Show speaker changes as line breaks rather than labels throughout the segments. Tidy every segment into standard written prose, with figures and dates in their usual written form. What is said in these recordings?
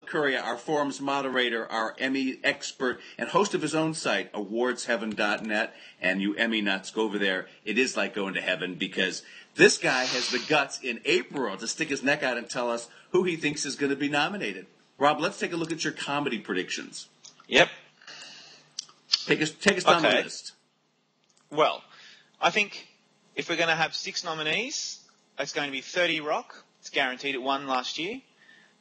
Licuria, our forums moderator, our Emmy expert, and host of his own site, awardsheaven.net. And you Emmy nuts, go over there. It is like going to heaven because this guy has the guts in April to stick his neck out and tell us who he thinks is going to be nominated. Rob, let's take a look at your comedy predictions.
Yep.
Take us down the list.
Well, I think if we're going to have 6 nominees, it's going to be 30 Rock. It's guaranteed. It won last year.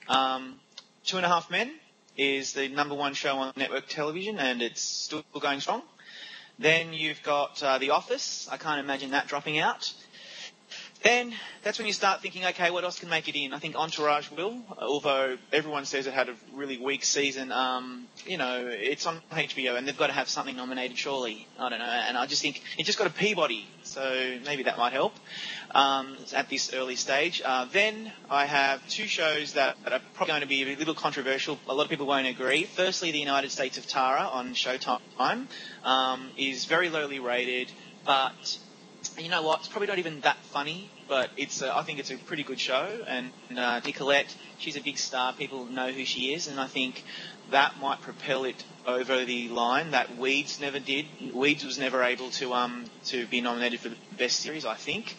2.5 Men is the number 1 show on network television, and it's still going strong. Then you've got The Office. I can't imagine that dropping out. Then that's when you start thinking, okay, what else can make it in? I think Entourage will, although everyone says it had a really weak season. It's on HBO, and they've got to have something nominated, surely. I don't know. And I just think it just got a Peabody, so maybe that might help at this early stage. Then I have 2 shows that are probably going to be a little controversial. A lot of people won't agree. Firstly, The United States of Tara on Showtime is very lowly rated, but you know what? It's probably not even that funny, but I think it's a pretty good show. And Nicolette, she's a big star. People know who she is, and I think that might propel it over the line that Weeds never did. Weeds was never able to be nominated for the best series, I think.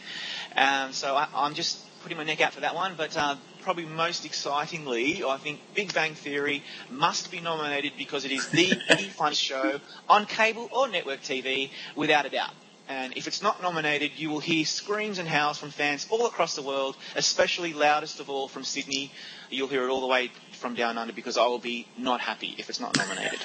So I'm just putting my neck out for that one. But probably most excitingly, I think Big Bang Theory must be nominated because it is the funniest show on cable or network TV, without a doubt. And if it's not nominated, you will hear screams and howls from fans all across the world, especially loudest of all from Sydney. You'll hear it all the way from down under because I will be not happy if it's not nominated.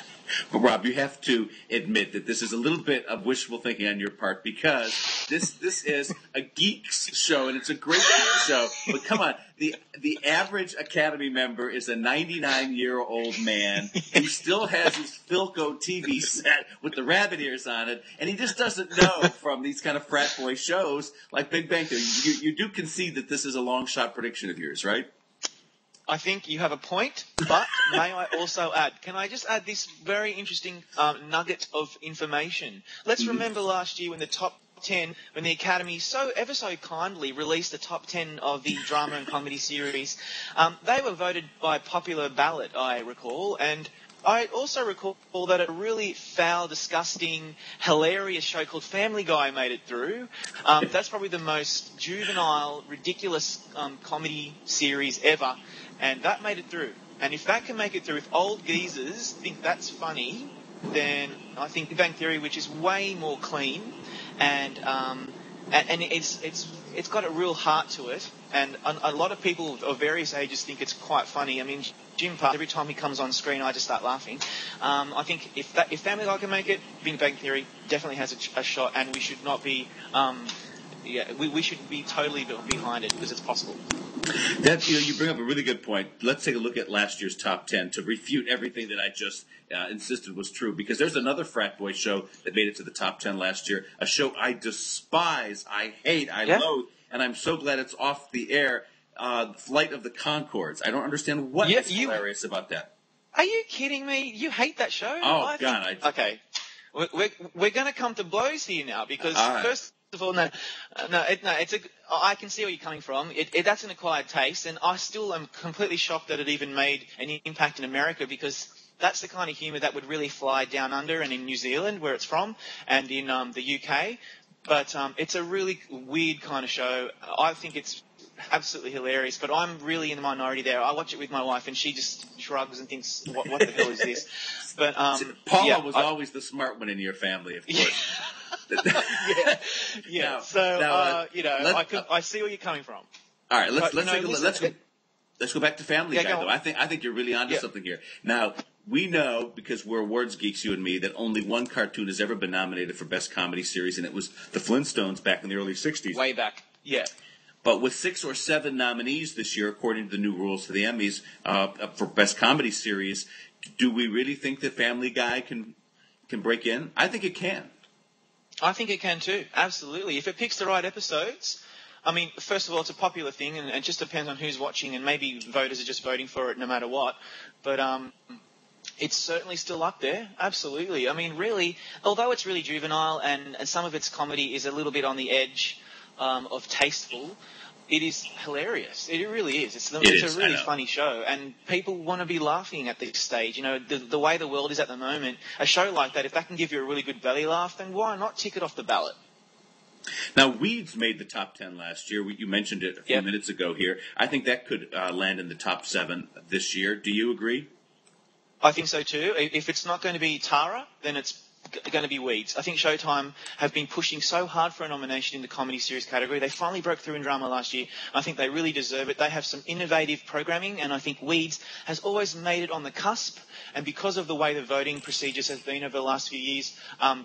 But Rob, you have to admit that this is a little bit of wishful thinking on your part because this is a geeks show and it's a great geek show. But come on, the average Academy member is a 99-year-old man who still has his Philco TV set with the rabbit ears on it, and he just doesn't know from these kind of frat boy shows like Big Bang Theory. You do concede that this is a long shot prediction of yours, right?
I think you have a point, but may I also add, can I just add this very interesting nugget of information? Let's remember last year when the top 10, when the Academy ever so kindly released the top 10 of the drama and comedy series, they were voted by popular ballot, I recall, and I also recall that a really foul, disgusting, hilarious show called Family Guy made it through. That's probably the most juvenile, ridiculous comedy series ever, and that made it through. And if that can make it through, if old geezers think that's funny, then I think Big Bang Theory, which is way more clean, and it's got a real heart to it, and a lot of people of various ages think it's quite funny. I mean, Jim Park, every time he comes on screen, I just start laughing. I think if Family Guy can make it, Big Bang Theory definitely has a shot, and we should not be, we should be totally behind it because it's possible.
You bring up a really good point. Let's take a look at last year's top 10 to refute everything that I just insisted was true, because there's another frat boy show that made it to the top 10 last year, a show I despise, I hate, I loathe, and I'm so glad it's off the air, Flight of the Conchords. I don't understand what is hilarious about that.
Are you kidding me? You hate that show?
Oh, God.
Okay. We're going to come to blows here now because first of all, I can see where you're coming from. That's an acquired taste, and I still am completely shocked that it even made an impact in America, because that's the kind of humour that would really fly down under and in New Zealand, where it's from, and in the UK. But it's a really weird kind of show. I think it's absolutely hilarious, but I'm really in the minority there. I watch it with my wife, and she just shrugs and thinks, what the hell is this? But
Paula was always the smart one in your family, of course.
Yeah. I see where you're coming from.
All right, let's go back to Family Guy, though. I think you're really onto something here. Now, we know, because we're awards geeks, you and me, that only one cartoon has ever been nominated for Best Comedy Series, and it was The Flintstones back in the early 60s.
Way back, yeah.
But with 6 or 7 nominees this year, according to the new rules for the Emmys, for Best Comedy Series, do we really think that Family Guy can break in? I think it can.
I think it can too, absolutely. If it picks the right episodes. I mean, first of all, it's a popular thing, and it just depends on who's watching, and maybe voters are just voting for it no matter what. But it's certainly still up there, absolutely. I mean, really, although it's really juvenile and some of its comedy is a little bit on the edge of tasteful, It is hilarious. It really is. It's
is,
a really funny show, and people want to be laughing at this stage. You know, the way the world is at the moment, a show like that, if that can give you a really good belly laugh, then why not tick it off the ballot?
Now, Weeds made the top 10 last year. You mentioned it a few minutes ago here. I think that could land in the top 7 this year. Do you agree?
I think so too. If it's not going to be Tara, then it's going to be Weeds. I think Showtime have been pushing so hard for a nomination in the comedy series category. They finally broke through in drama last year. I think they really deserve it. They have some innovative programming, and I think Weeds has always made it on the cusp. And because of the way the voting procedures have been over the last few years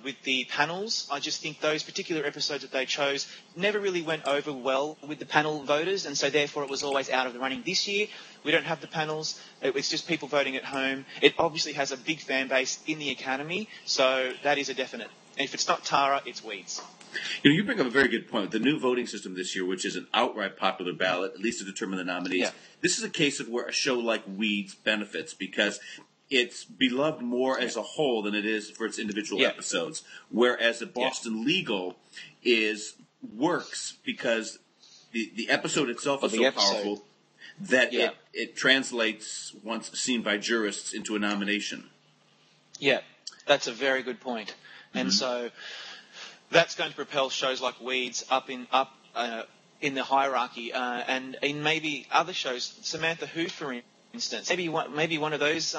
with the panels, I just think those particular episodes that they chose never really went over well with the panel voters, and so therefore it was always out of the running. This year, we don't have the panels. It's just people voting at home. It obviously has a big fan base in the Academy, so that is a definite. And if it's not Tara, it's Weeds.
You know, you bring up a very good point. The new voting system this year, which is an outright popular ballot, at least to determine the nominees, this is a case of where a show like Weeds benefits because it's beloved more as a whole than it is for its individual episodes. Whereas the Boston Legal works because the episode itself is so powerful that it translates, once seen by jurists, into a nomination. Yeah,
that's a very good point. And so that's going to propel shows like Weeds up in the hierarchy, and in maybe other shows, Samantha Who, for instance, maybe one of those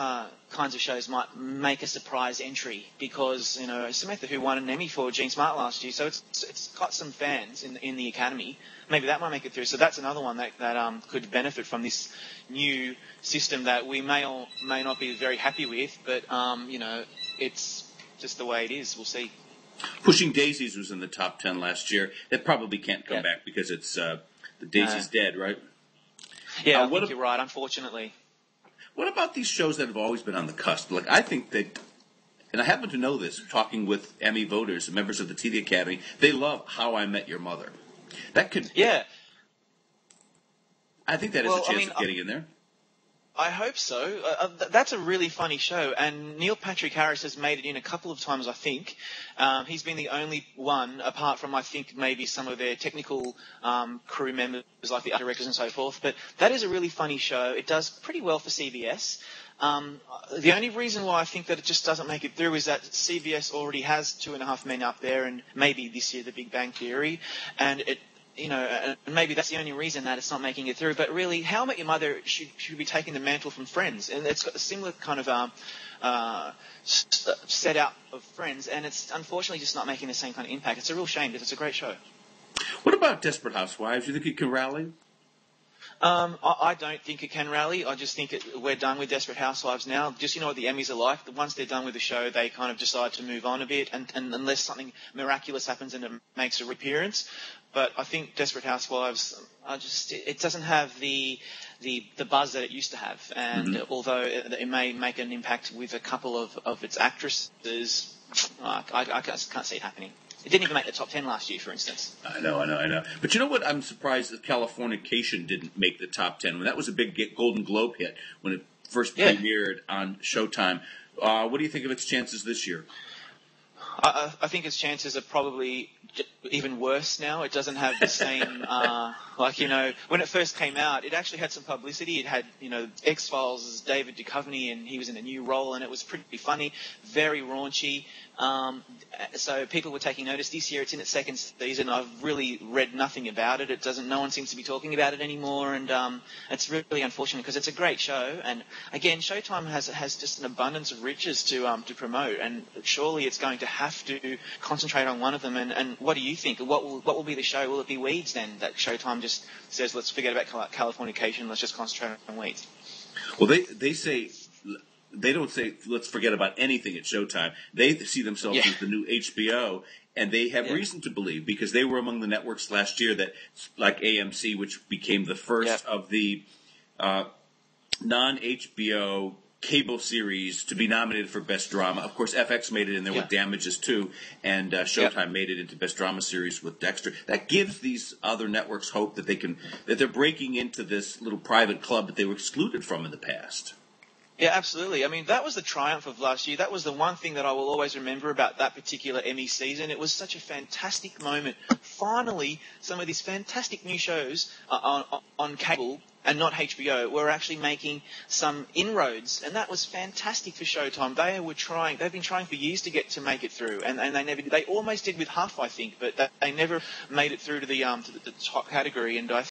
kinds of shows might make a surprise entry because, you know, Samantha Who won an Emmy for Gene Smart last year, so it's got some fans in the Academy. Maybe that might make it through. So that's another one that could benefit from this new system that we may or may not be very happy with, but you know, it's just the way it is. We'll see.
Pushing Daisies was in the top 10 last year. That probably can't come back because it's the Daisy's dead, right?
Yeah, I think you're right, unfortunately.
What about these shows that have always been on the cusp? Like, I think that, and I happen to know this, talking with Emmy voters and members of the TV Academy, they love How I Met Your Mother. That could...
Yeah.
I think that is a chance of getting in there.
I hope so. That's a really funny show, and Neil Patrick Harris has made it in a couple of times, I think. He's been the only one, apart from, I think, maybe some of their technical crew members, like the art directors and so forth. But that is a really funny show. It does pretty well for CBS. The only reason why I think that it just doesn't make it through is that CBS already has 2.5 Men up there, and maybe this year The Big Bang Theory, and it... You know, and maybe that's the only reason that it's not making it through. But really, How I Met Your Mother should be taking the mantle from Friends. And it's got a similar kind of set out of Friends. And it's unfortunately just not making the same kind of impact. It's a real shame because it's a great show.
What about Desperate Housewives? Do you think it can rally?
I don't think it can rally. I just think we're done with Desperate Housewives now. Just, you know what the Emmys are like. Once they're done with the show, they kind of decide to move on a bit, and unless something miraculous happens and it makes a reappearance. But I think Desperate Housewives it doesn't have the buzz that it used to have. And although it may make an impact with a couple of its actresses, I can't see it happening. It didn't even make the top 10 last year, for instance.
I know. But you know what? I'm surprised that Californication didn't make the top 10. That was a big Golden Globe hit when it first premiered on Showtime. What do you think of its chances this year?
I think its chances are probably even worse now. It doesn't have the same, when it first came out, it actually had some publicity. It had, X-Files' David Duchovny, and he was in a new role, and it was pretty funny, very raunchy. So people were taking notice. This year it's in its second season. I've really read nothing about it. No one seems to be talking about it anymore, and it's really unfortunate because it's a great show. And again, Showtime has just an abundance of riches to promote, and surely it's going to have to concentrate on one of them. And what do you think? What will be the show? Will it be Weeds then? That Showtime just says, let's forget about Californication. Let's just concentrate on Weeds.
Well, they say. They don't say, let's forget about anything at Showtime. They see themselves as the new HBO, and they have reason to believe, because they were among the networks last year that, like AMC, which became the first of the non-HBO cable series to be nominated for Best Drama. Of course, FX made it in there with Damages, too, and Showtime made it into Best Drama Series with Dexter. That gives these other networks hope that they're breaking into this little private club that they were excluded from in the past.
Yeah, absolutely. I mean, that was the triumph of last year. That was the one thing that I will always remember about that particular Emmy season. It was such a fantastic moment. Finally, some of these fantastic new shows on cable and not HBO were actually making some inroads, and that was fantastic for Showtime. They've been trying for years to make it through, and they never did. They almost did with Huff, I think, but they never made it through to the top category. And I